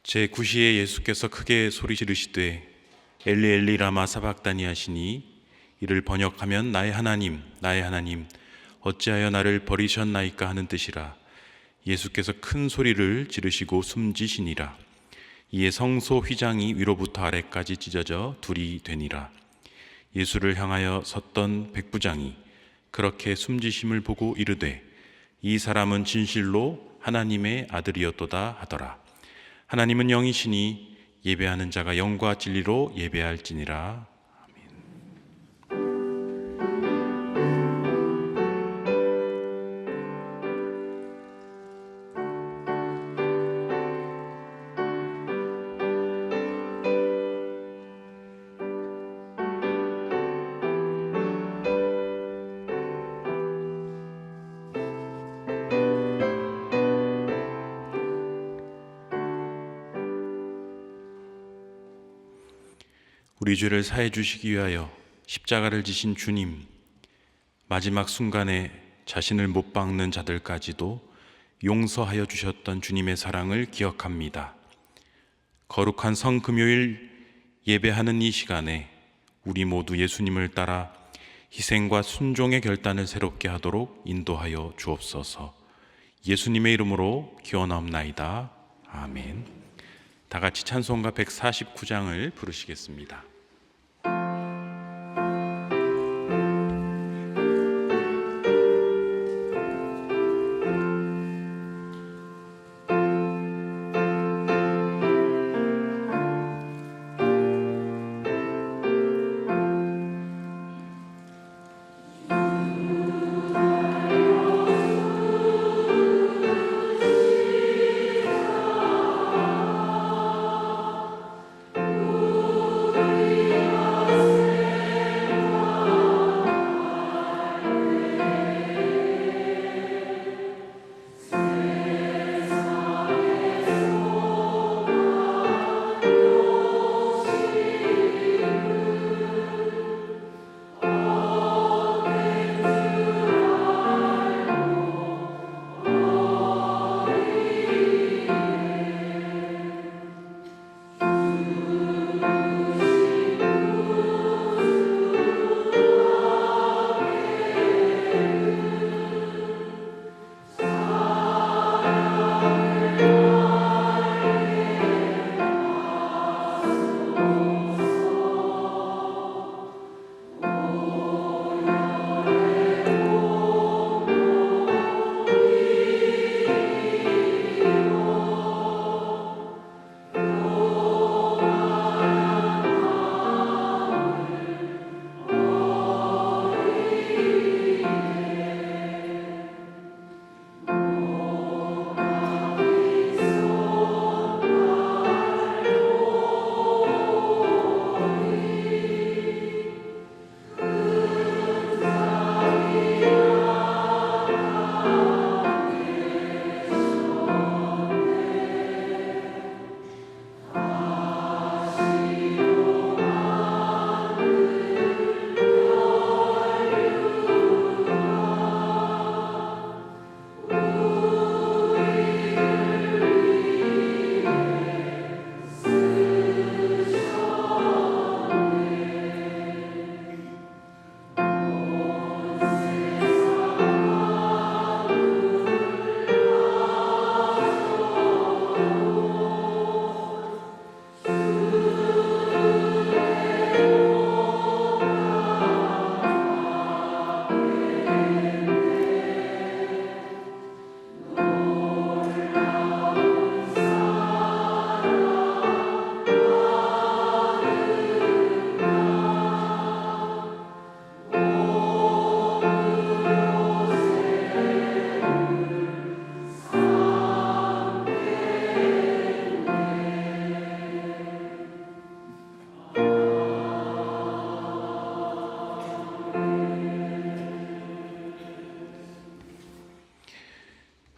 제9시에 예수께서 크게 소리 지르시되 엘리 엘리 라마 사박다니 하시니 이를 번역하면 나의 하나님 나의 하나님 어찌하여 나를 버리셨나이까 하는 뜻이라. 예수께서 큰 소리를 지르시고 숨지시니라. 이에 성소 휘장이 위로부터 아래까지 찢어져 둘이 되니라. 예수를 향하여 섰던 백부장이 그렇게 숨지심을 보고 이르되 이 사람은 진실로 하나님의 아들이었도다 하더라. 하나님은 영이시니 예배하는 자가 영과 진리로 예배할지니라. 우리 죄를 사해 주시기 위하여 십자가를 지신 주님, 마지막 순간에 자신을 못 박는 자들까지도 용서하여 주셨던 주님의 사랑을 기억합니다. 거룩한 성금요일 예배하는 이 시간에 우리 모두 예수님을 따라 희생과 순종의 결단을 새롭게 하도록 인도하여 주옵소서. 예수님의 이름으로 기원하옵나이다. 아멘. 다 같이 찬송가 149장을 부르시겠습니다.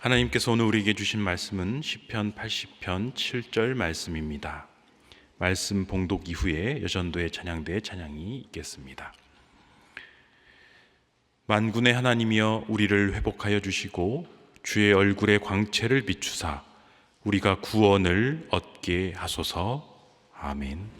하나님께서 오늘 우리에게 주신 말씀은 시편 80편 7절 말씀입니다. 말씀 봉독 이후에 여전도의 찬양대의 찬양이 있겠습니다. 만군의 하나님이여 우리를 회복하여 주시고 주의 얼굴의 광채를 비추사 우리가 구원을 얻게 얻게 하소서. 아멘.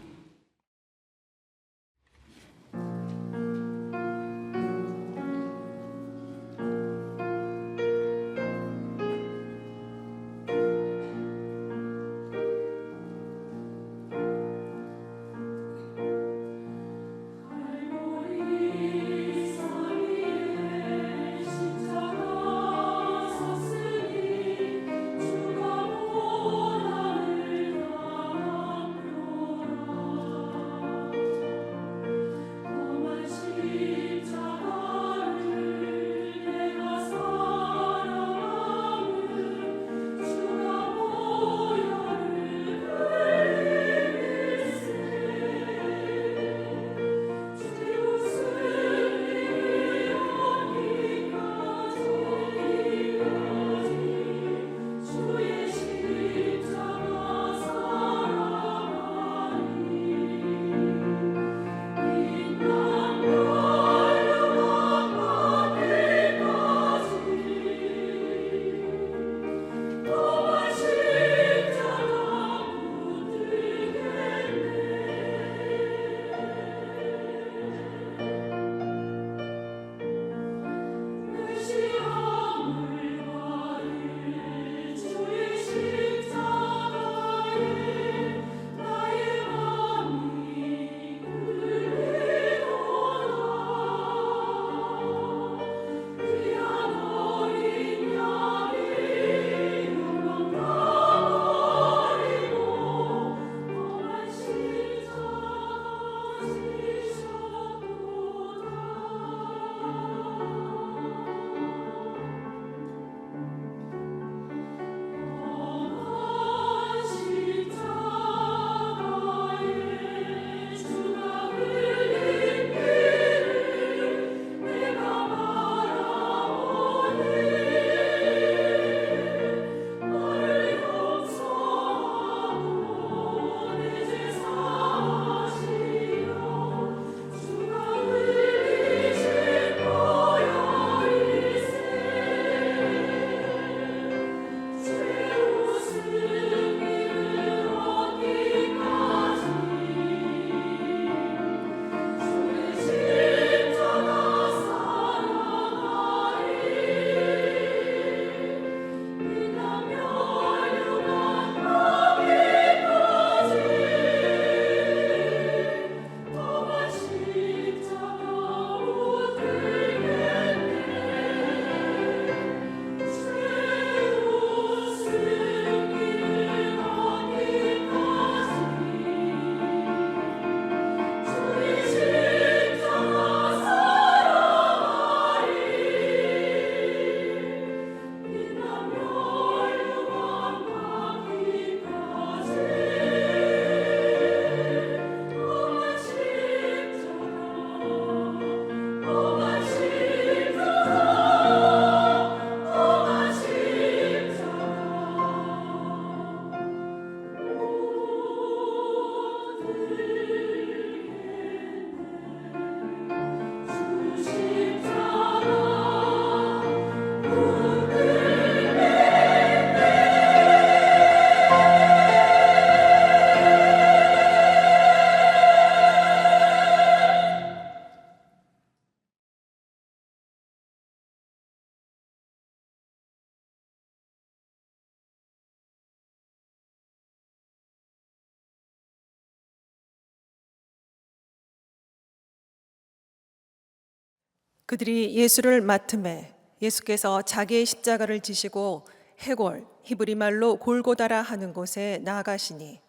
그들이 예수를 맡음에 예수께서 자기의 십자가를 지시고 해골, 히브리 말로 골고다라 하는 곳에 나아가시니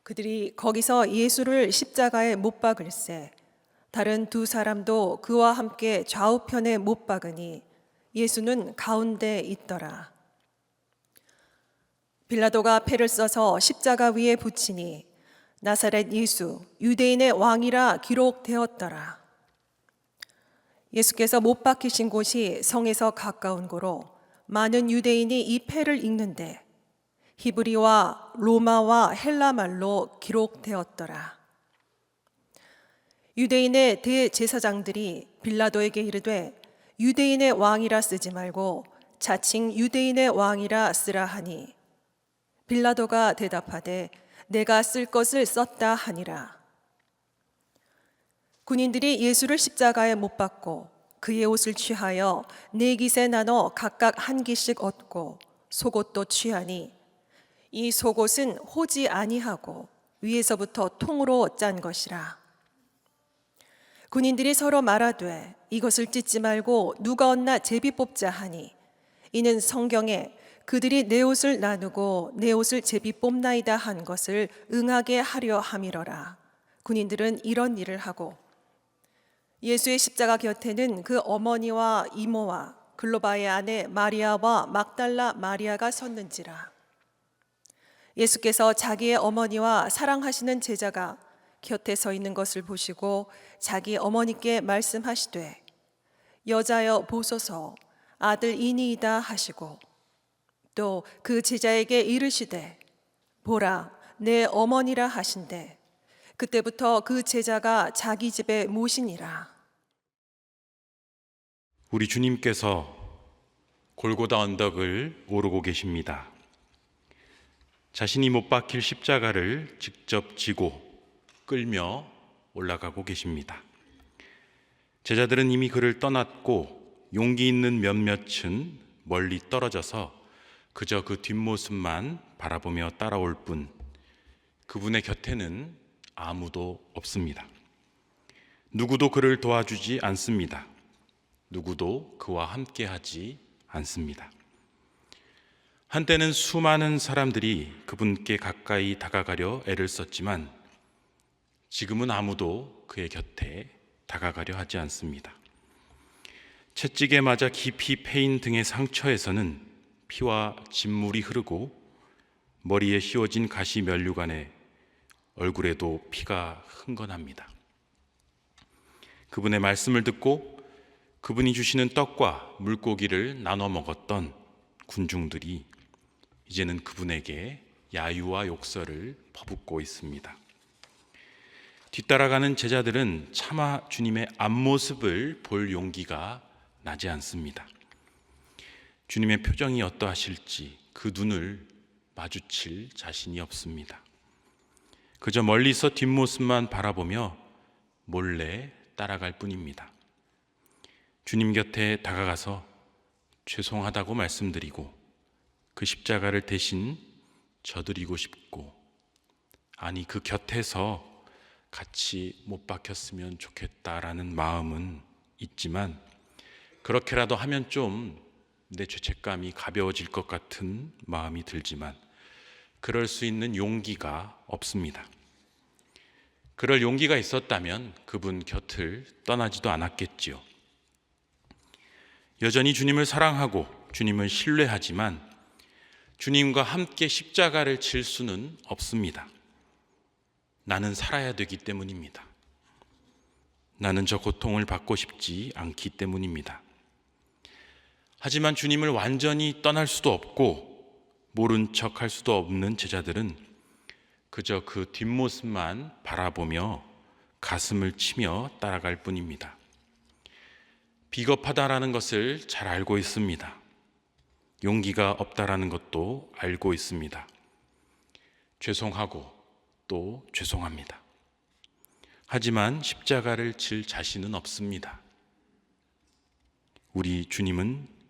그들이 거기서 예수를 십자가에 못 박을새 다른 두 사람도 그와 함께 좌우편에 못 박으니 예수는 가운데 있더라. 빌라도가 패를 써서 십자가 위에 붙이니 나사렛 예수 유대인의 왕이라 기록되었더라. 예수께서 못 박히신 곳이 성에서 가까운 고로 많은 유대인이 이 패를 읽는데 히브리와 로마와 헬라 말로 기록되었더라. 유대인의 대제사장들이 빌라도에게 이르되 유대인의 왕이라 쓰지 말고 자칭 유대인의 왕이라 쓰라 하니 빌라도가 대답하되 내가 쓸 것을 썼다 하니라. 군인들이 예수를 십자가에 못 박고 그의 옷을 취하여 네 깃에 나눠 각각 한 깃씩 얻고 속옷도 취하니 이 속옷은 호지 아니하고 위에서부터 통으로 짠 것이라. 군인들이 서로 말하되 이것을 찢지 말고 누가 얻나 제비 뽑자 하니 이는 성경에 그들이 내 옷을 나누고 내 옷을 제비 뽑나이다 한 것을 응하게 하려 함이러라. 군인들은 이런 일을 하고 예수의 십자가 곁에는 그 어머니와 이모와 글로바의 아내 마리아와 막달라 마리아가 섰는지라. 예수께서 자기의 어머니와 사랑하시는 제자가 곁에 서 있는 것을 보시고 자기 어머니께 말씀하시되 여자여 보소서 아들이니이다 하시고 또 그 제자에게 이르시되 보라 내 어머니라 하신대 그때부터 그 제자가 자기 집에 모시니라. 우리 주님께서 골고다 언덕을 오르고 계십니다. 자신이 못 박힐 십자가를 직접 지고 끌며 올라가고 계십니다. 제자들은 이미 그를 떠났고 용기 있는 몇몇은 멀리 떨어져서 그저 그 뒷모습만 바라보며 따라올 뿐 그분의 곁에는 아무도 없습니다. 누구도 그를 도와주지 않습니다. 누구도 그와 함께하지 않습니다. 한때는 수많은 사람들이 그분께 가까이 다가가려 애를 썼지만 지금은 아무도 그의 곁에 다가가려 하지 않습니다. 채찍에 맞아 깊이 패인 등의 상처에서는 피와 진물이 흐르고 머리에 씌워진 가시 면류관에 얼굴에도 피가 흥건합니다. 그분의 말씀을 듣고 그분이 주시는 떡과 물고기를 나눠 먹었던 군중들이 이제는 그분에게 야유와 욕설을 퍼붓고 있습니다. 뒤따라가는 제자들은 차마 주님의 앞모습을 볼 용기가 나지 않습니다. 주님의 표정이 어떠하실지 그 눈을 마주칠 자신이 없습니다. 그저 멀리서 뒷모습만 바라보며 몰래 따라갈 뿐입니다. 주님 곁에 다가가서 죄송하다고 말씀드리고 그 십자가를 대신 져드리고 싶고 아니 그 곁에서 같이 못 박혔으면 좋겠다라는 마음은 있지만 그렇게라도 하면 좀 내 죄책감이 가벼워질 것 같은 마음이 들지만 그럴 수 있는 용기가 없습니다. 그럴 용기가 있었다면 그분 곁을 떠나지도 않았겠지요. 여전히 주님을 사랑하고 주님을 신뢰하지만 주님과 함께 십자가를 질 수는 없습니다. 나는 살아야 되기 때문입니다. 나는 저 고통을 받고 싶지 않기 때문입니다. 하지만 주님을 완전히 떠날 수도 없고 모른 척 할 수도 없는 제자들은 그저 그 뒷모습만 바라보며 가슴을 치며 따라갈 뿐입니다. 비겁하다라는 것을 잘 알고 있습니다. 용기가 없다라는 것도 알고 있습니다. 죄송하고 또 죄송합니다. 하지만 십자가를 질 자신은 없습니다. 우리 주님은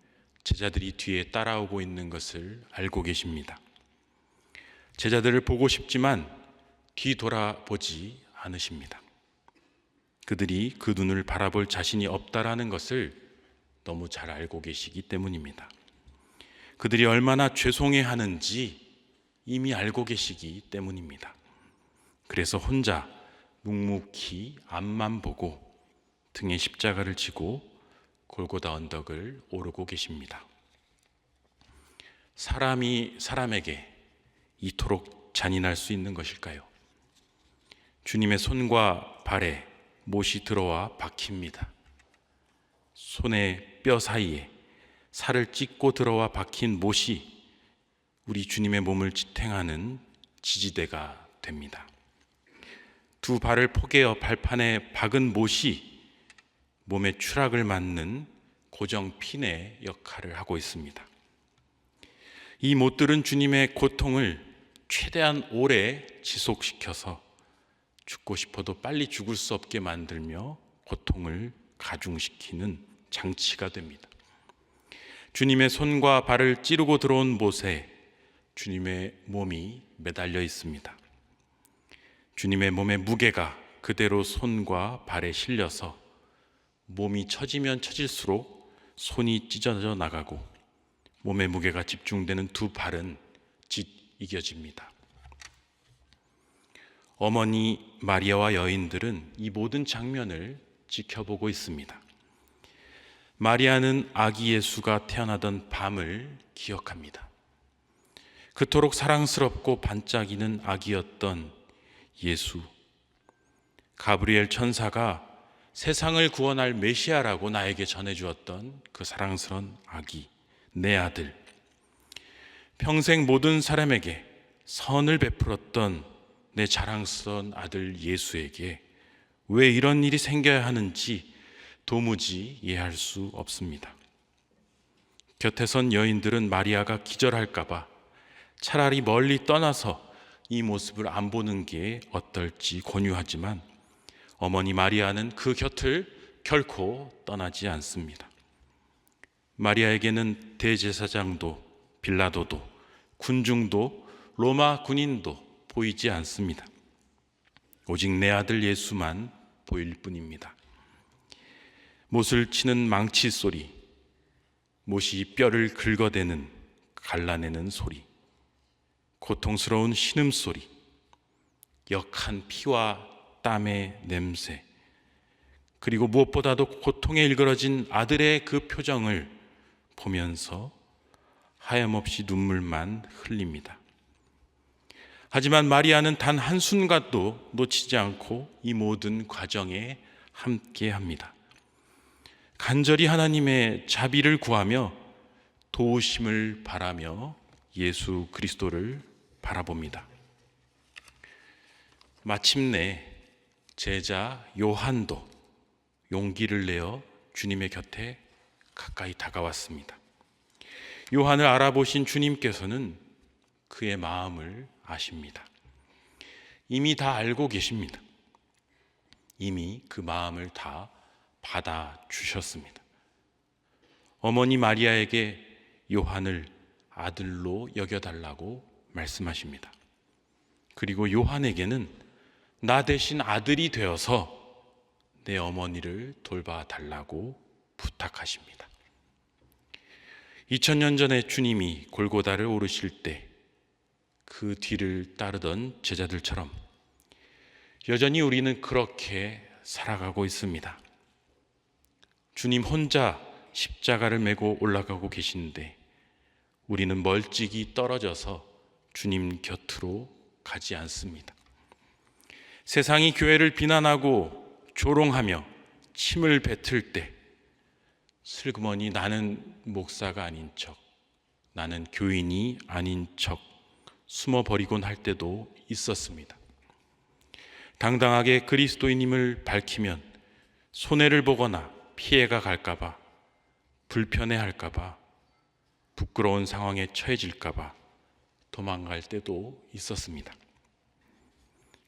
제자들이 뒤에 따라오고 있는 것을 알고 계십니다. 제자들을 보고 싶지만 뒤돌아보지 않으십니다. 그들이 그 눈을 바라볼 자신이 없다라는 것을 너무 잘 알고 계시기 때문입니다. 그들이 얼마나 죄송해하는지 이미 알고 계시기 때문입니다. 그래서 혼자 묵묵히 앞만 보고 등에 십자가를 지고 골고다 언덕을 오르고 계십니다. 사람이 사람에게 이토록 잔인할 수 있는 것일까요? 주님의 손과 발에 못이 들어와 박힙니다. 손에 뼈 사이에 살을 찢고 들어와 박힌 못이 우리 주님의 몸을 지탱하는 지지대가 됩니다. 두 발을 포개어 발판에 박은 못이 몸의 추락을 막는 고정 핀의 역할을 하고 있습니다. 이 못들은 주님의 고통을 최대한 오래 지속시켜서 죽고 싶어도 빨리 죽을 수 없게 만들며 고통을 가중시키는 장치가 됩니다. 주님의 손과 발을 찌르고 들어온 못에 주님의 몸이 매달려 있습니다. 주님의 몸의 무게가 그대로 손과 발에 실려서 몸이 처지면 처질수록 손이 찢어져 나가고 몸의 무게가 집중되는 두 발은 이겨집니다. 어머니 마리아와 여인들은 이 모든 장면을 지켜보고 있습니다. 마리아는 아기 예수가 태어나던 밤을 기억합니다. 그토록 사랑스럽고 반짝이는 아기였던 예수. 가브리엘 천사가 세상을 구원할 메시아라고 나에게 전해주었던 그 사랑스러운 아기, 내 아들. 평생 모든 사람에게 선을 베풀었던 내 자랑스러운 아들 예수에게 왜 이런 일이 생겨야 하는지 도무지 이해할 수 없습니다. 곁에 선 여인들은 마리아가 기절할까봐 차라리 멀리 떠나서 이 모습을 안 보는 게 어떨지 권유하지만 어머니 마리아는 그 곁을 결코 떠나지 않습니다. 마리아에게는 대제사장도 빌라도도 군중도 로마 군인도 보이지 않습니다. 오직 내 아들 예수만 보일 뿐입니다. 못을 치는 망치 소리, 못이 뼈를 긁어대는 갈라내는 소리, 고통스러운 신음소리, 역한 피와 땀의 냄새, 그리고 무엇보다도 고통에 일그러진 아들의 그 표정을 보면서 하염없이 눈물만 흘립니다. 하지만 마리아는 단 한순간도 놓치지 않고 이 모든 과정에 함께합니다. 간절히 하나님의 자비를 구하며 도우심을 바라며 예수 그리스도를 바라봅니다. 마침내 제자 요한도 용기를 내어 주님의 곁에 가까이 다가왔습니다. 요한을 알아보신 주님께서는 그의 마음을 아십니다. 이미 다 알고 계십니다. 이미 그 마음을 다 받아주셨습니다. 어머니 마리아에게 요한을 아들로 여겨달라고 말씀하십니다. 그리고 요한에게는 나 대신 아들이 되어서 내 어머니를 돌봐달라고 부탁하십니다. 2000년 전에 주님이 골고다를 오르실 때 그 뒤를 따르던 제자들처럼 여전히 우리는 그렇게 살아가고 있습니다. 주님 혼자 십자가를 메고 올라가고 계신데 우리는 멀찍이 떨어져서 주님 곁으로 가지 않습니다. 세상이 교회를 비난하고 조롱하며 침을 뱉을 때 슬그머니 나는 목사가 아닌 척, 나는 교인이 아닌 척 숨어버리곤 할 때도 있었습니다. 당당하게 그리스도인임을 밝히면 손해를 보거나 피해가 갈까봐, 불편해할까봐, 부끄러운 상황에 처해질까봐 도망갈 때도 있었습니다.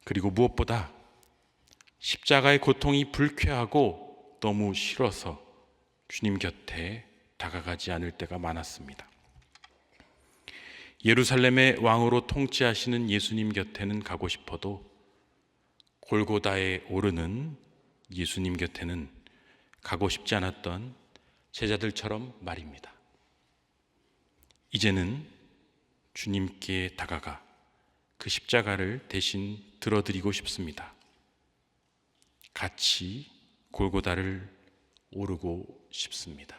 그리고 무엇보다 십자가의 고통이 불쾌하고 너무 싫어서 주님 곁에 다가가지 않을 때가 많았습니다. 예루살렘의 왕으로 통치하시는 예수님 곁에는 가고 싶어도 골고다에 오르는 예수님 곁에는 가고 싶지 않았던 제자들처럼 말입니다. 이제는 주님께 다가가 그 십자가를 대신 들어드리고 싶습니다. 같이 골고다를 오르고 싶습니다.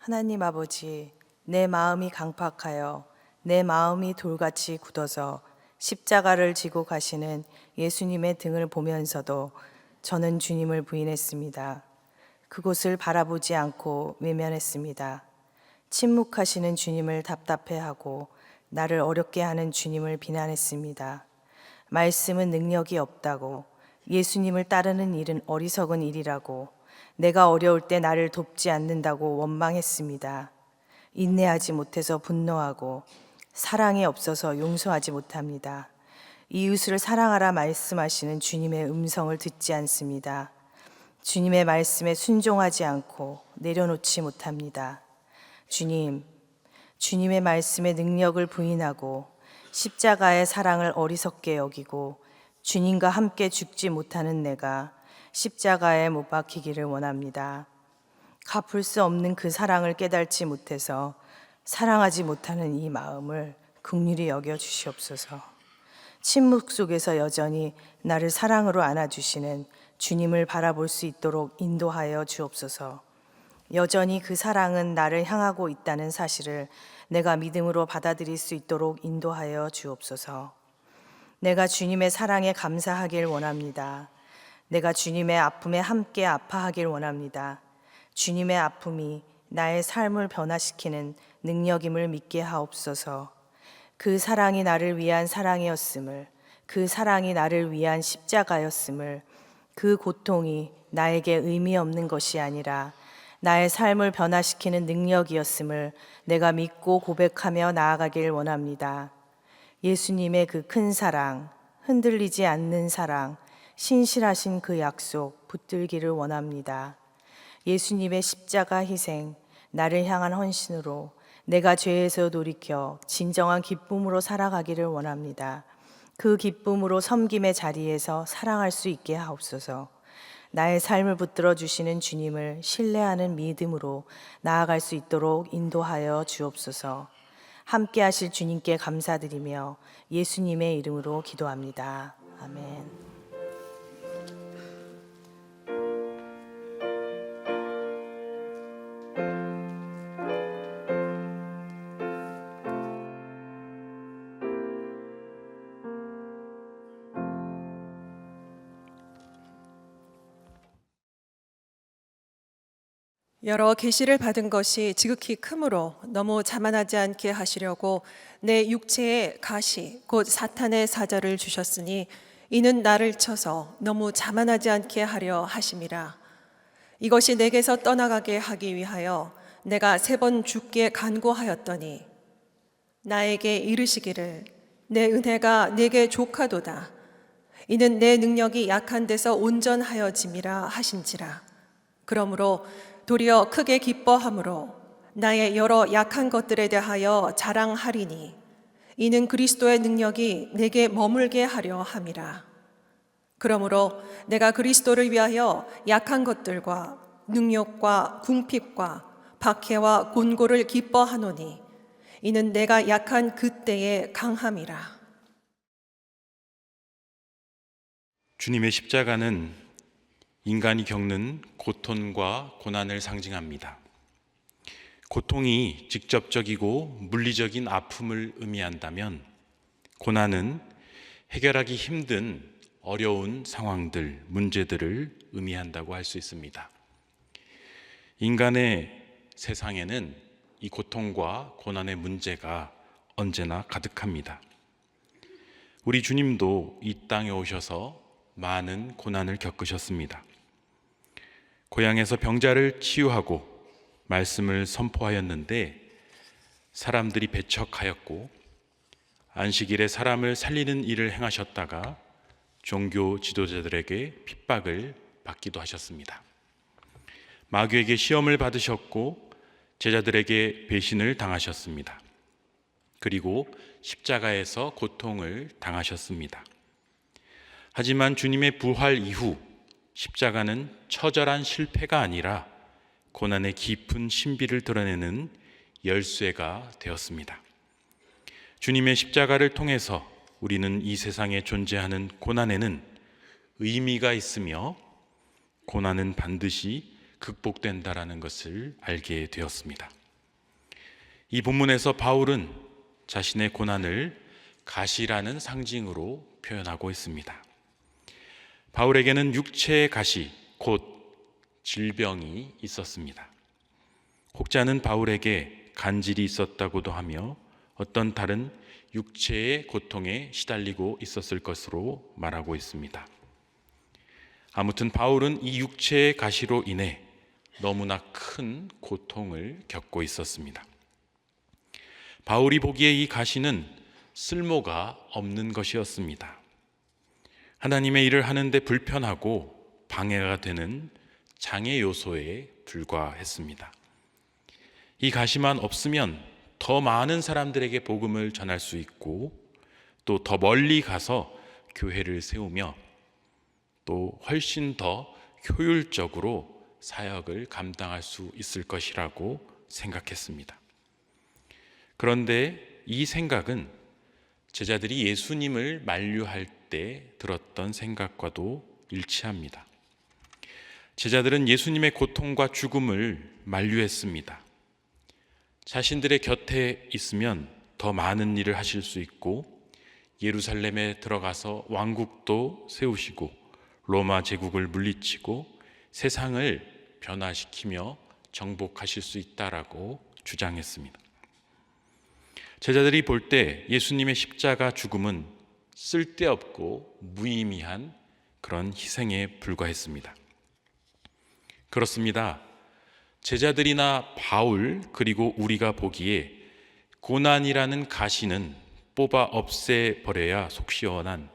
하나님 아버지, 내 마음이 강팍하여 내 마음이 돌같이 굳어서 십자가를 지고 가시는 예수님의 등을 보면서도 저는 주님을 부인했습니다. 그곳을 바라보지 않고 외면했습니다. 침묵하시는 주님을 답답해하고 나를 어렵게 하는 주님을 비난했습니다. 말씀은 능력이 없다고, 예수님을 따르는 일은 어리석은 일이라고, 내가 어려울 때 나를 돕지 않는다고 원망했습니다. 인내하지 못해서 분노하고 사랑이 없어서 용서하지 못합니다. 이웃을 사랑하라 말씀하시는 주님의 음성을 듣지 않습니다. 주님의 말씀에 순종하지 않고 내려놓지 못합니다. 주님의 말씀의 능력을 부인하고 십자가의 사랑을 어리석게 여기고 주님과 함께 죽지 못하는 내가 십자가에 못 박히기를 원합니다. 갚을 수 없는 그 사랑을 깨닫지 못해서 사랑하지 못하는 이 마음을 긍휼히 여겨 주시옵소서. 침묵 속에서 여전히 나를 사랑으로 안아주시는 주님을 바라볼 수 있도록 인도하여 주옵소서. 여전히 그 사랑은 나를 향하고 있다는 사실을 내가 믿음으로 받아들일 수 있도록 인도하여 주옵소서. 내가 주님의 사랑에 감사하길 원합니다. 내가 주님의 아픔에 함께 아파하길 원합니다. 주님의 아픔이 나의 삶을 변화시키는 능력임을 믿게 하옵소서. 그 사랑이 나를 위한 사랑이었음을, 그 사랑이 나를 위한 십자가였음을, 그 고통이 나에게 의미 없는 것이 아니라 나의 삶을 변화시키는 능력이었음을 내가 믿고 고백하며 나아가길 원합니다. 예수님의 그 큰 사랑, 흔들리지 않는 사랑, 신실하신 그 약속 붙들기를 원합니다. 예수님의 십자가 희생, 나를 향한 헌신으로 내가 죄에서 돌이켜 진정한 기쁨으로 살아가기를 원합니다. 그 기쁨으로 섬김의 자리에서 사랑할 수 있게 하옵소서. 나의 삶을 붙들어 주시는 주님을 신뢰하는 믿음으로 나아갈 수 있도록 인도하여 주옵소서. 함께 하실 주님께 감사드리며 예수님의 이름으로 기도합니다. 아멘. 여러 계시를 받은 것이 지극히 크므로 너무 자만하지 않게 하시려고 내 육체에 가시 곧 사탄의 사자를 주셨으니 이는 나를 쳐서 너무 자만하지 않게 하려 하심이라. 이것이 내게서 떠나가게 하기 위하여 내가 3번 주께 간구하였더니 나에게 이르시기를 내 은혜가 내게 족하도다. 이는 내 능력이 약한 데서 온전하여짐이라 하신지라. 그러므로 도리어 크게 기뻐함으로 나의 여러 약한 것들에 대하여 자랑하리니 이는 그리스도의 능력이 내게 머물게 하려 함이라. 그러므로 내가 그리스도를 위하여 약한 것들과 능욕과 궁핍과 박해와 곤고를 기뻐하노니 이는 내가 약한 그때의 강함이라. 주님의 십자가는 인간이 겪는 고통과 고난을 상징합니다. 고통이 직접적이고 물리적인 아픔을 의미한다면 고난은 해결하기 힘든 어려운 상황들, 문제들을 의미한다고 할 수 있습니다. 인간의 세상에는 이 고통과 고난의 문제가 언제나 가득합니다. 우리 주님도 이 땅에 오셔서 많은 고난을 겪으셨습니다. 고향에서 병자를 치유하고 말씀을 선포하였는데 사람들이 배척하였고, 안식일에 사람을 살리는 일을 행하셨다가 종교 지도자들에게 핍박을 받기도 하셨습니다. 마귀에게 시험을 받으셨고 제자들에게 배신을 당하셨습니다. 그리고 십자가에서 고통을 당하셨습니다. 하지만 주님의 부활 이후 십자가는 처절한 실패가 아니라 고난의 깊은 신비를 드러내는 열쇠가 되었습니다. 주님의 십자가를 통해서 우리는 이 세상에 존재하는 고난에는 의미가 있으며 고난은 반드시 극복된다라는 것을 알게 되었습니다. 이 본문에서 바울은 자신의 고난을 가시라는 상징으로 표현하고 있습니다. 바울에게는 육체의 가시, 곧 질병이 있었습니다. 혹자는 바울에게 간질이 있었다고도 하며 어떤 다른 육체의 고통에 시달리고 있었을 것으로 말하고 있습니다. 아무튼 바울은 이 육체의 가시로 인해 너무나 큰 고통을 겪고 있었습니다. 바울이 보기에 이 가시는 쓸모가 없는 것이었습니다. 하나님의 일을 하는데 불편하고 방해가 되는 장애 요소에 불과했습니다. 이 가시만 없으면 더 많은 사람들에게 복음을 전할 수 있고 또 더 멀리 가서 교회를 세우며 또 훨씬 더 효율적으로 사역을 감당할 수 있을 것이라고 생각했습니다. 그런데 이 생각은 제자들이 예수님을 만류할 때 들었던 생각과도 일치합니다. 제자들은 예수님의 고통과 죽음을 만류했습니다. 자신들의 곁에 있으면 더 많은 일을 하실 수 있고 예루살렘에 들어가서 왕국도 세우시고 로마 제국을 물리치고 세상을 변화시키며 정복하실 수 있다라고 주장했습니다. 제자들이 볼 때 예수님의 십자가 죽음은 쓸데없고 무의미한 그런 희생에 불과했습니다. 그렇습니다. 제자들이나 바울 그리고 우리가 보기에 고난이라는 가시는 뽑아 없애버려야 속 시원한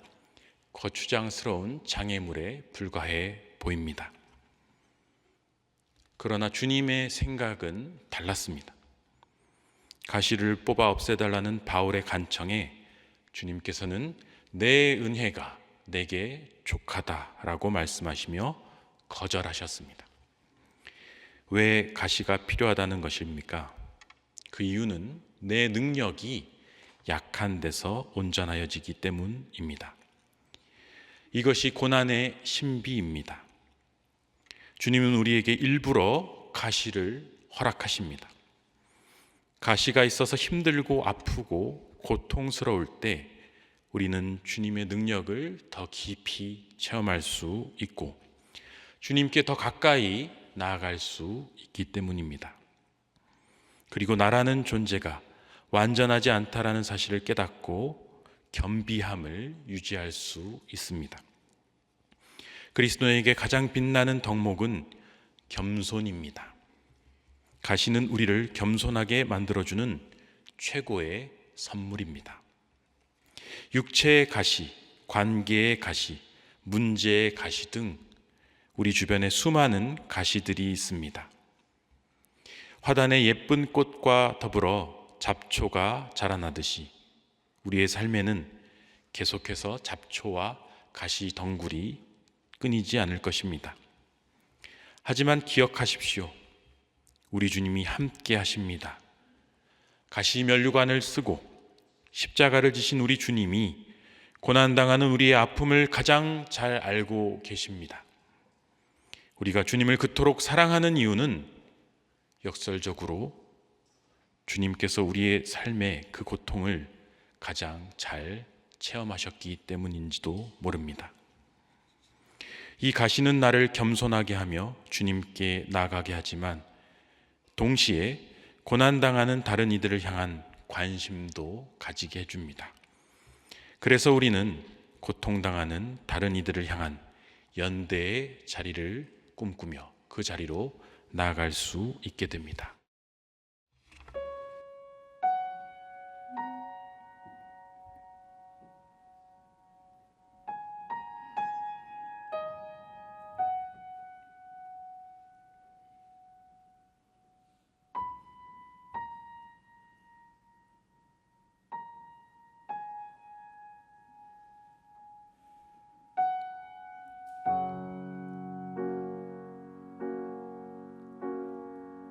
거추장스러운 장애물에 불과해 보입니다. 그러나 주님의 생각은 달랐습니다. 가시를 뽑아 없애달라는 바울의 간청에 주님께서는 내 은혜가 내게 족하다라고 말씀하시며 거절하셨습니다. 왜 가시가 필요하다는 것입니까? 그 이유는 내 능력이 약한 데서 온전하여지기 때문입니다. 이것이 고난의 신비입니다. 주님은 우리에게 일부러 가시를 허락하십니다. 가시가 있어서 힘들고 아프고 고통스러울 때 우리는 주님의 능력을 더 깊이 체험할 수 있고 주님께 더 가까이 나아갈 수 있기 때문입니다. 그리고 나라는 존재가 완전하지 않다라는 사실을 깨닫고 겸비함을 유지할 수 있습니다. 그리스도에게 가장 빛나는 덕목은 겸손입니다. 가시는 우리를 겸손하게 만들어주는 최고의 선물입니다. 육체의 가시, 관계의 가시, 문제의 가시 등 우리 주변에 수많은 가시들이 있습니다. 화단의 예쁜 꽃과 더불어 잡초가 자라나듯이 우리의 삶에는 계속해서 잡초와 가시 덩굴이 끊이지 않을 것입니다. 하지만 기억하십시오. 우리 주님이 함께 하십니다. 가시 면류관을 쓰고 십자가를 지신 우리 주님이 고난당하는 우리의 아픔을 가장 잘 알고 계십니다. 우리가 주님을 그토록 사랑하는 이유는 역설적으로 주님께서 우리의 삶의 그 고통을 가장 잘 체험하셨기 때문인지도 모릅니다. 이 가시는 나를 겸손하게 하며 주님께 나아가게 하지만 동시에 고난당하는 다른 이들을 향한 관심도 가지게 해줍니다. 그래서 우리는 고통당하는 다른 이들을 향한 연대의 자리를 꿈꾸며 그 자리로 나아갈 수 있게 됩니다.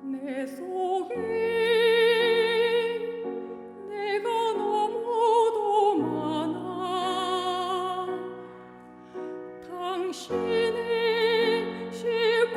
내 속에 내가 너무도 많아 당신의 시고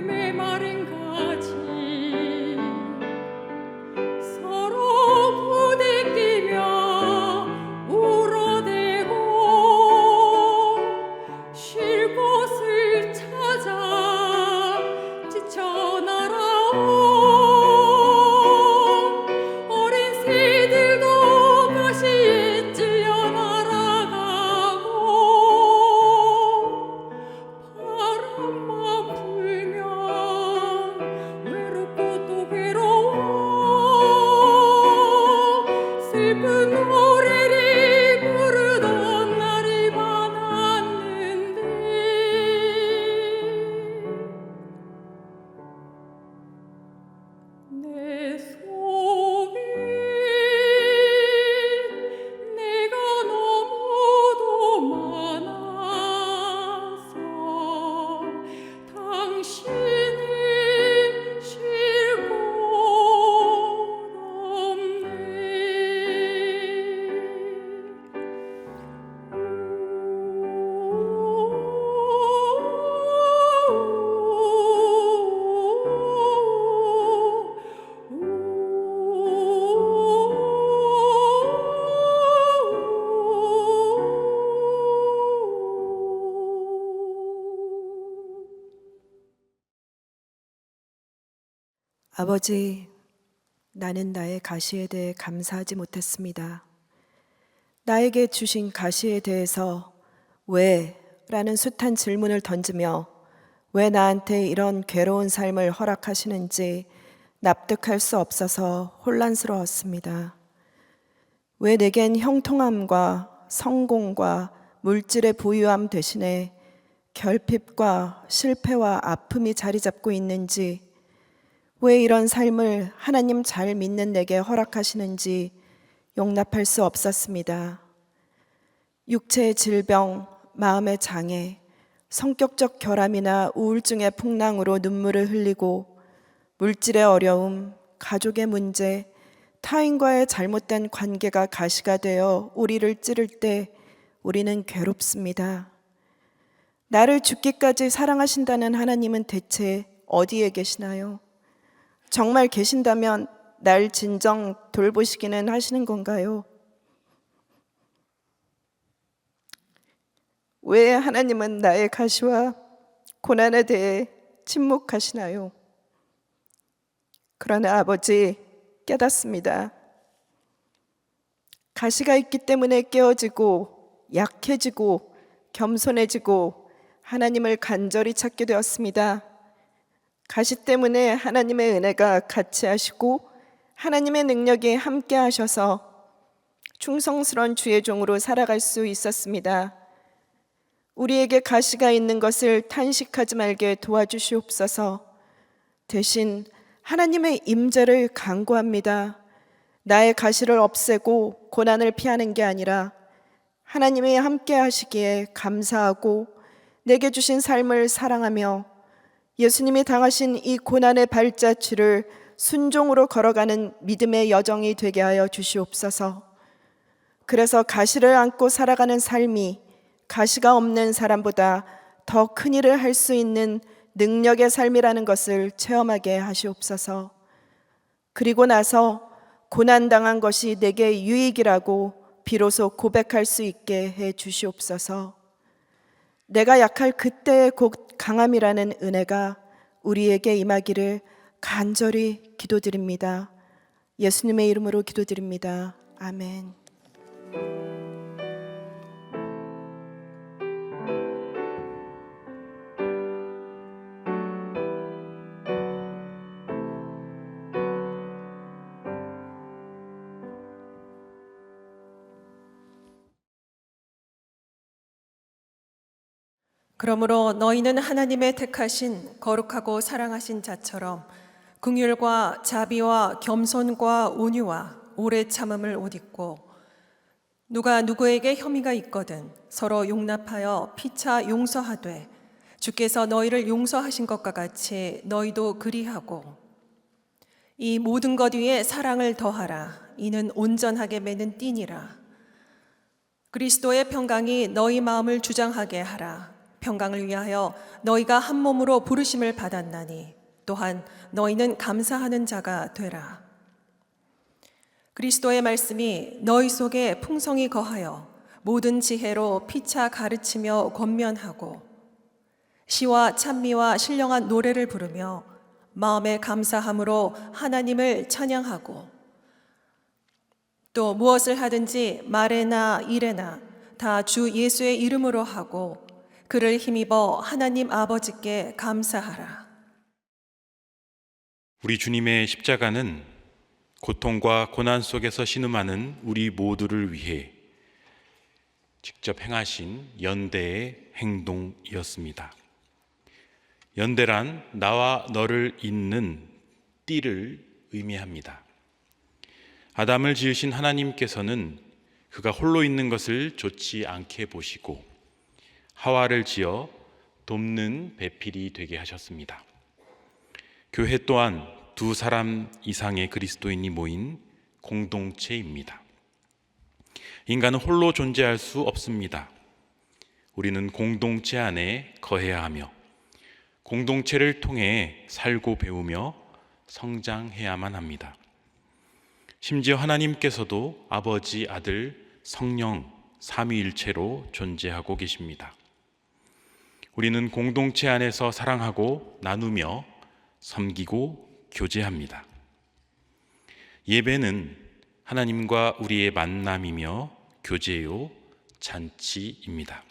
메마른 가지 서로 부대끼며 울어대고 쉴 곳을 찾아 지쳐 날아온 어린 새들도 가시에 찔려 날아가고 바람만 불면 외롭고 또 괴로워 슬픈 노래를 부르던 날이 많았는데 내 속에 내가 너무도 많아서 당신을 쉴 곳 아버지, 나는 나의 가시에 대해 감사하지 못했습니다. 나에게 주신 가시에 대해서 왜? 라는 숱한 질문을 던지며 왜 나한테 이런 괴로운 삶을 허락하시는지 납득할 수 없어서 혼란스러웠습니다. 왜 내겐 형통함과 성공과 물질의 부유함 대신에 결핍과 실패와 아픔이 자리 잡고 있는지, 왜 이런 삶을 하나님 잘 믿는 내게 허락하시는지 용납할 수 없었습니다. 육체의 질병, 마음의 장애, 성격적 결함이나 우울증의 풍랑으로 눈물을 흘리고 물질의 어려움, 가족의 문제, 타인과의 잘못된 관계가 가시가 되어 우리를 찌를 때 우리는 괴롭습니다. 나를 죽기까지 사랑하신다는 하나님은 대체 어디에 계시나요? 정말 계신다면 날 진정 돌보시기는 하시는 건가요? 왜 하나님은 나의 가시와 고난에 대해 침묵하시나요? 그러나 아버지, 깨닫습니다. 가시가 있기 때문에 깨어지고 약해지고 겸손해지고 하나님을 간절히 찾게 되었습니다. 가시 때문에 하나님의 은혜가 같이 하시고 하나님의 능력이 함께 하셔서 충성스러운 주의 종으로 살아갈 수 있었습니다. 우리에게 가시가 있는 것을 탄식하지 말게 도와주시옵소서. 대신 하나님의 임재를 간구합니다. 나의 가시를 없애고 고난을 피하는 게 아니라 하나님이 함께 하시기에 감사하고 내게 주신 삶을 사랑하며 예수님이 당하신 이 고난의 발자취를 순종으로 걸어가는 믿음의 여정이 되게 하여 주시옵소서. 그래서 가시를 안고 살아가는 삶이 가시가 없는 사람보다 더 큰 일을 할 수 있는 능력의 삶이라는 것을 체험하게 하시옵소서. 그리고 나서 고난당한 것이 내게 유익이라고 비로소 고백할 수 있게 해 주시옵소서. 내가 약할 그때의 곧 강함이라는 은혜가 우리에게 임하기를 간절히 기도드립니다. 예수님의 이름으로 기도드립니다. 아멘. 그러므로 너희는 하나님의 택하신 거룩하고 사랑하신 자처럼 긍휼과 자비와 겸손과 온유와 오래 참음을 옷 입고 누가 누구에게 혐의가 있거든 서로 용납하여 피차 용서하되 주께서 너희를 용서하신 것과 같이 너희도 그리하고 이 모든 것 위에 사랑을 더하라. 이는 온전하게 매는 띠니라. 그리스도의 평강이 너희 마음을 주장하게 하라. 평강을 위하여 너희가 한 몸으로 부르심을 받았나니 또한 너희는 감사하는 자가 되라. 그리스도의 말씀이 너희 속에 풍성히 거하여 모든 지혜로 피차 가르치며 권면하고 시와 찬미와 신령한 노래를 부르며 마음에 감사함으로 하나님을 찬양하고 또 무엇을 하든지 말에나 일에나 다 주 예수의 이름으로 하고 그를 힘입어 하나님 아버지께 감사하라. 우리 주님의 십자가는 고통과 고난 속에서 신음하는 우리 모두를 위해 직접 행하신 연대의 행동이었습니다. 연대란 나와 너를 잇는 띠를 의미합니다. 아담을 지으신 하나님께서는 그가 홀로 있는 것을 좋지 않게 보시고 하와를 지어 돕는 배필이 되게 하셨습니다. 교회 또한 두 사람 이상의 그리스도인이 모인 공동체입니다. 인간은 홀로 존재할 수 없습니다. 우리는 공동체 안에 거해야 하며 공동체를 통해 살고 배우며 성장해야만 합니다. 심지어 하나님께서도 아버지, 아들, 성령, 삼위일체로 존재하고 계십니다. 우리는 공동체 안에서 사랑하고 나누며 섬기고 교제합니다. 예배는 하나님과 우리의 만남이며 교제요, 잔치입니다.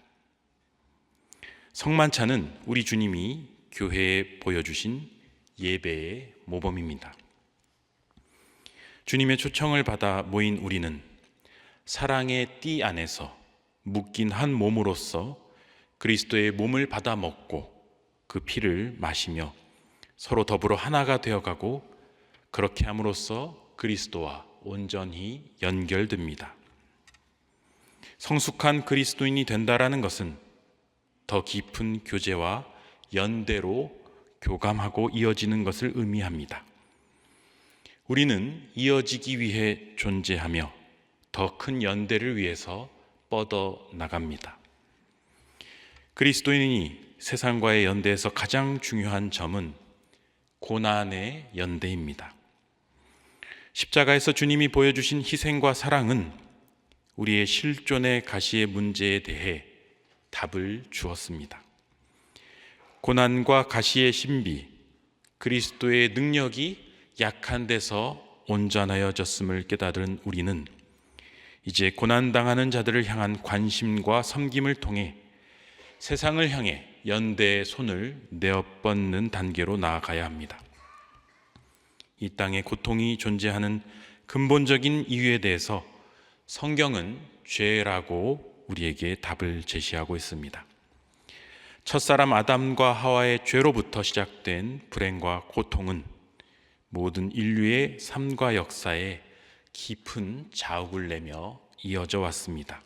성만찬은 우리 주님이 교회에 보여주신 예배의 모범입니다. 주님의 초청을 받아 모인 우리는 사랑의 띠 안에서 묶인 한 몸으로서 그리스도의 몸을 받아 먹고 그 피를 마시며 서로 더불어 하나가 되어가고 그렇게 함으로써 그리스도와 온전히 연결됩니다. 성숙한 그리스도인이 된다라는 것은 더 깊은 교제와 연대로 교감하고 이어지는 것을 의미합니다. 우리는 이어지기 위해 존재하며 더 큰 연대를 위해서 뻗어 나갑니다. 그리스도인이 세상과의 연대에서 가장 중요한 점은 고난의 연대입니다. 십자가에서 주님이 보여주신 희생과 사랑은 우리의 실존의 가시의 문제에 대해 답을 주었습니다. 고난과 가시의 신비, 그리스도의 능력이 약한 데서 온전하여졌음을 깨달은 우리는 이제 고난당하는 자들을 향한 관심과 섬김을 통해 세상을 향해 연대의 손을 내어뻗는 단계로 나아가야 합니다. 이 땅에 고통이 존재하는 근본적인 이유에 대해서 성경은 죄라고 우리에게 답을 제시하고 있습니다. 첫사람 아담과 하와의 죄로부터 시작된 불행과 고통은 모든 인류의 삶과 역사에 깊은 자욱을 내며 이어져 왔습니다.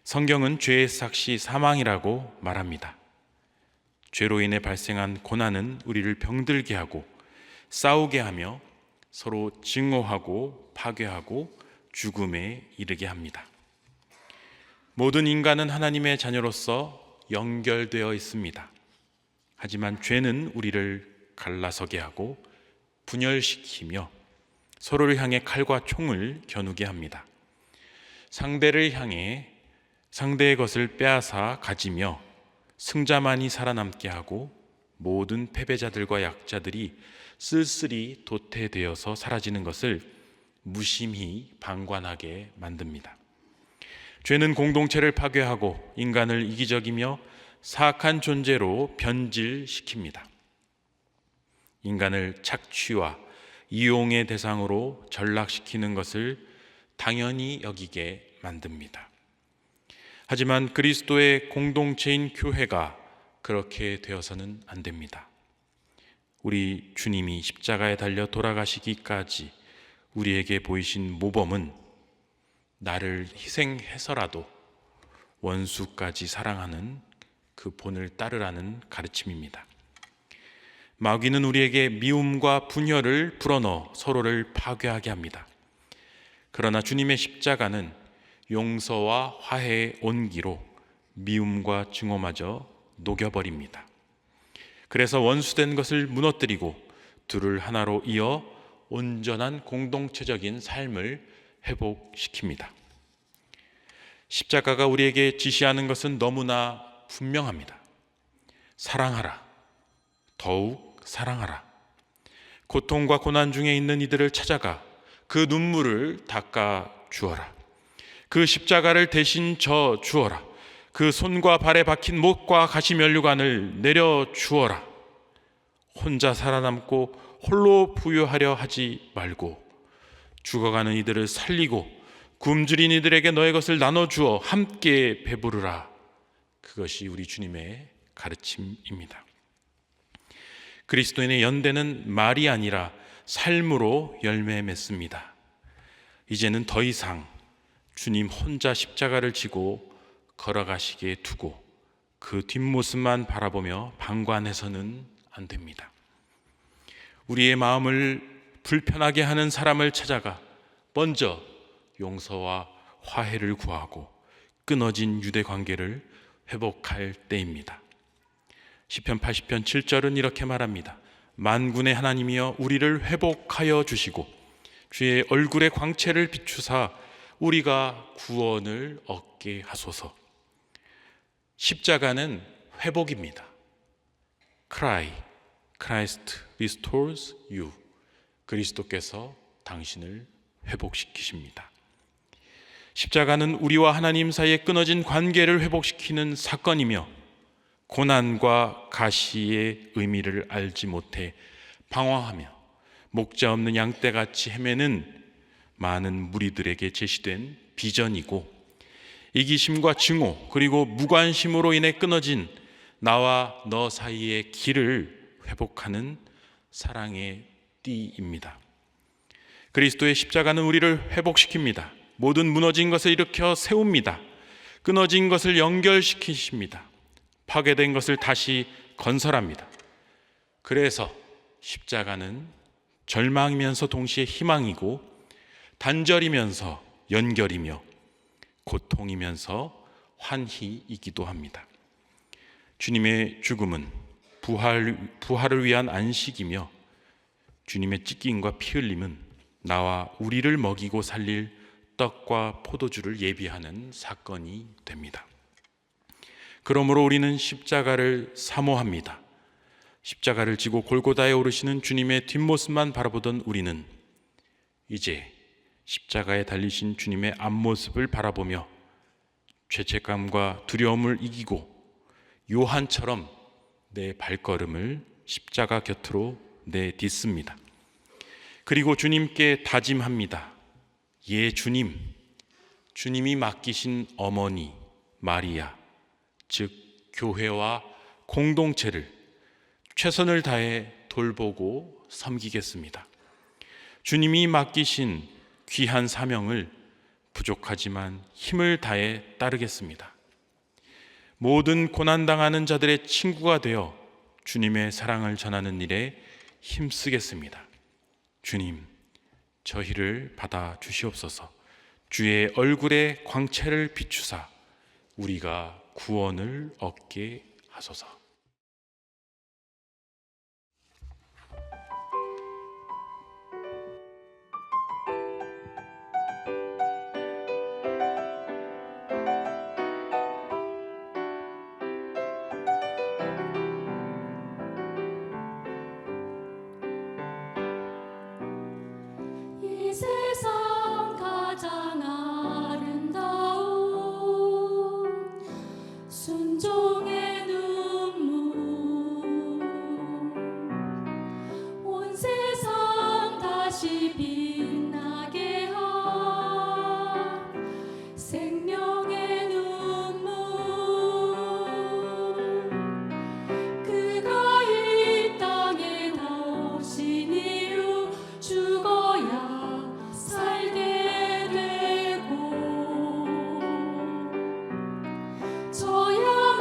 성경은 죄의 삭시 사망이라고 말합니다. 죄로 인해 발생한 고난은 우리를 병들게 하고 싸우게 하며 서로 증오하고 파괴하고 죽음에 이르게 합니다. 모든 인간은 하나님의 자녀로서 연결되어 있습니다. 하지만 죄는 우리를 갈라서게 하고 분열시키며 서로를 향해 칼과 총을 겨누게 합니다. 상대를 향해 상대의 것을 빼앗아 가지며 승자만이 살아남게 하고 모든 패배자들과 약자들이 쓸쓸히 도태되어서 사라지는 것을 무심히 방관하게 만듭니다. 죄는 공동체를 파괴하고 인간을 이기적이며 사악한 존재로 변질시킵니다. 인간을 착취와 이용의 대상으로 전락시키는 것을 당연히 여기게 만듭니다. 하지만 그리스도의 공동체인 교회가 그렇게 되어서는 안 됩니다. 우리 주님이 십자가에 달려 돌아가시기까지 우리에게 보이신 모범은 나를 희생해서라도 원수까지 사랑하는 그 본을 따르라는 가르침입니다. 마귀는 우리에게 미움과 분열을 불어넣어 서로를 파괴하게 합니다. 그러나 주님의 십자가는 용서와 화해의 온기로 미움과 증오마저 녹여버립니다. 그래서 원수된 것을 무너뜨리고 둘을 하나로 이어 온전한 공동체적인 삶을 회복시킵니다. 십자가가 우리에게 지시하는 것은 너무나 분명합니다. 사랑하라. 더욱 사랑하라. 고통과 고난 중에 있는 이들을 찾아가 그 눈물을 닦아 주어라. 그 십자가를 대신 져 주어라. 그 손과 발에 박힌 못과 가시면류관을 내려 주어라. 혼자 살아남고 홀로 부유하려 하지 말고 죽어가는 이들을 살리고 굶주린 이들에게 너의 것을 나눠주어 함께 배부르라. 그것이 우리 주님의 가르침입니다. 그리스도인의 연대는 말이 아니라 삶으로 열매 맺습니다. 이제는 더 이상 주님 혼자 십자가를 지고 걸어가시기에 두고 그 뒷모습만 바라보며 방관해서는 안 됩니다. 우리의 마음을 불편하게 하는 사람을 찾아가 먼저 용서와 화해를 구하고 끊어진 유대 관계를 회복할 때입니다. 시편 80편 7절은 이렇게 말합니다. 만군의 하나님이여 우리를 회복하여 주시고 주의 얼굴의 광채를 비추사 우리가 구원을 얻게 하소서. 십자가는 회복입니다. Cry, Christ restores you. 그리스도께서 당신을 회복시키십니다. 십자가는 우리와 하나님 사이에 끊어진 관계를 회복시키는 사건이며 고난과 가시의 의미를 알지 못해 방황하며 목자 없는 양떼같이 헤매는 많은 무리들에게 제시된 비전이고 이기심과 증오 그리고 무관심으로 인해 끊어진 나와 너 사이의 길을 회복하는 사랑의 띠입니다. 그리스도의 십자가는 우리를 회복시킵니다. 모든 무너진 것을 일으켜 세웁니다. 끊어진 것을 연결시키십니다. 파괴된 것을 다시 건설합니다. 그래서 십자가는 절망이면서 동시에 희망이고 단절이면서 연결이며 고통이면서 환희이기도 합니다. 주님의 죽음은 부활을 위한 안식이며 주님의 찢김과 피 흘림은 나와 우리를 먹이고 살릴 떡과 포도주를 예비하는 사건이 됩니다. 그러므로 우리는 십자가를 사모합니다. 십자가를 지고 골고다에 오르시는 주님의 뒷모습만 바라보던 우리는 이제 십자가에 달리신 주님의 앞모습을 바라보며 죄책감과 두려움을 이기고 요한처럼 내 발걸음을 십자가 곁으로 내딛습니다. 그리고 주님께 다짐합니다. 예 주님, 주님이 맡기신 어머니 마리아, 즉 교회와 공동체를 최선을 다해 돌보고 섬기겠습니다. 주님이 맡기신 귀한 사명을 부족하지만 힘을 다해 따르겠습니다. 모든 고난당하는 자들의 친구가 되어 주님의 사랑을 전하는 일에 힘쓰겠습니다. 주님, 저희를 받아 주시옵소서. 주의 얼굴에 광채를 비추사 우리가 구원을 얻게 하소서. 이 세상 가장 아름다운 순종의 눈물 온 세상 다시 빛나게 한 생명의 눈물 그가 이 땅에 나오신 이유 죽어야 살게 되고 저야만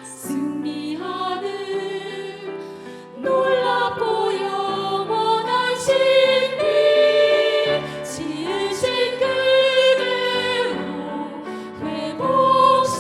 승리하는 놀랍고 영원한 신비 지으신 그대로 회복시키소서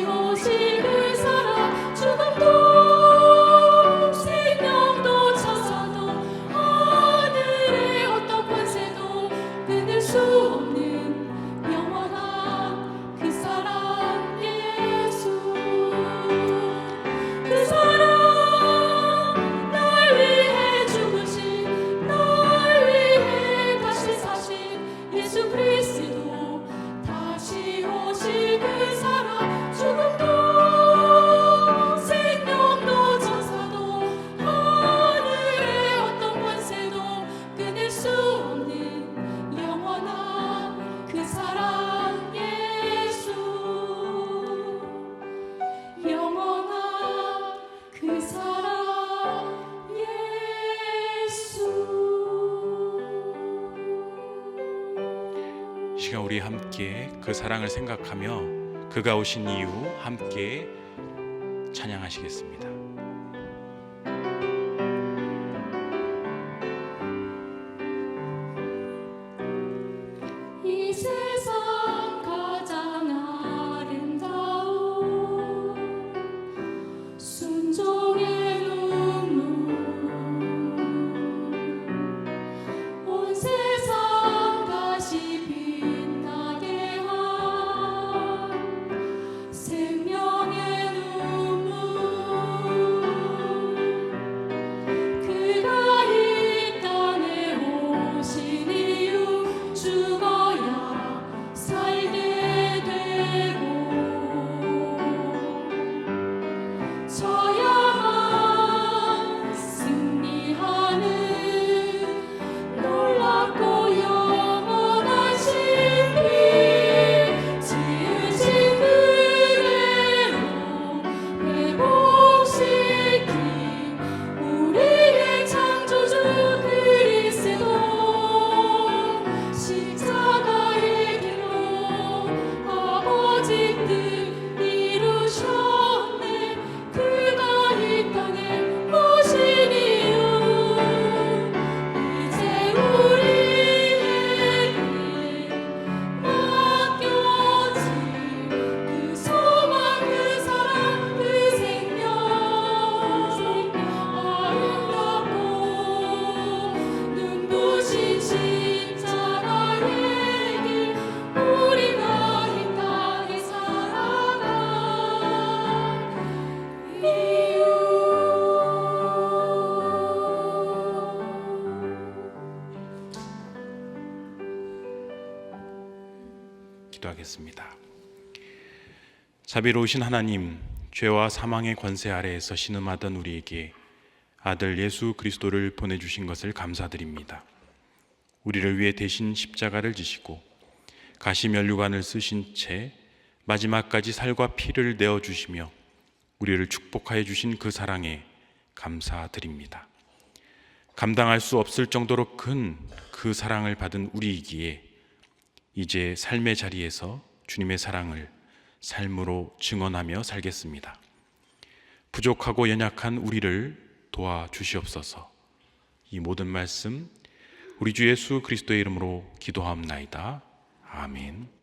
오신 그 사랑 죽음도 생명도 천사도 하늘의 어떤 권세도 끊을 수 없는 영원한 그 사랑 예수 그 사랑 날 위해 죽으신 날 위해 다시 사신 예수 그리스도 다시 오실 그 사랑 죽음도 생명도 천사도 하늘의 어떤 권세도 끊을 수 없는 영원한 그 사랑 예수 영원한 그 사랑 예수 이 시간 우리 함께 그 사랑을 생각하며 그가 오신 이유 함께 찬양하시겠습니다. 이 세상 가장 아름다운 순종의 눈물 온 세상 다시 빛나게 한 생명의 눈물 그가 이 땅에 오신 이유 죽어야 살게 되고 져야만 승리하는 놀랍고 영원한 신비 지으신 그대로 회복시킨 우리의 창조주 그리스도 십자가의 길로 아버지 뜻 이루셨네 그가 이 땅에 오신 이유 이제 우리에게 맡겨진 그 소망 그 사랑 그 생명 아름답고 눈부신 십자가의 길 우리가 이 땅에 살아갈 이유 기도하겠습니다. 자비로우신 하나님, 죄와 사망의 권세 아래에서 신음하던 우리에게 아들 예수 그리스도를 보내주신 것을 감사드립니다. 우리를 위해 대신 십자가를 지시고 가시면류관을 쓰신 채 마지막까지 살과 피를 내어주시며 우리를 축복하여 주신 그 사랑에 감사드립니다. 감당할 수 없을 정도로 큰 그 사랑을 받은 우리이기에 이제 삶의 자리에서 주님의 사랑을 삶으로 증언하며 살겠습니다. 부족하고 연약한 우리를 도와주시옵소서. 이 모든 말씀 우리 주 예수 그리스도의 이름으로 기도하옵나이다. 아멘.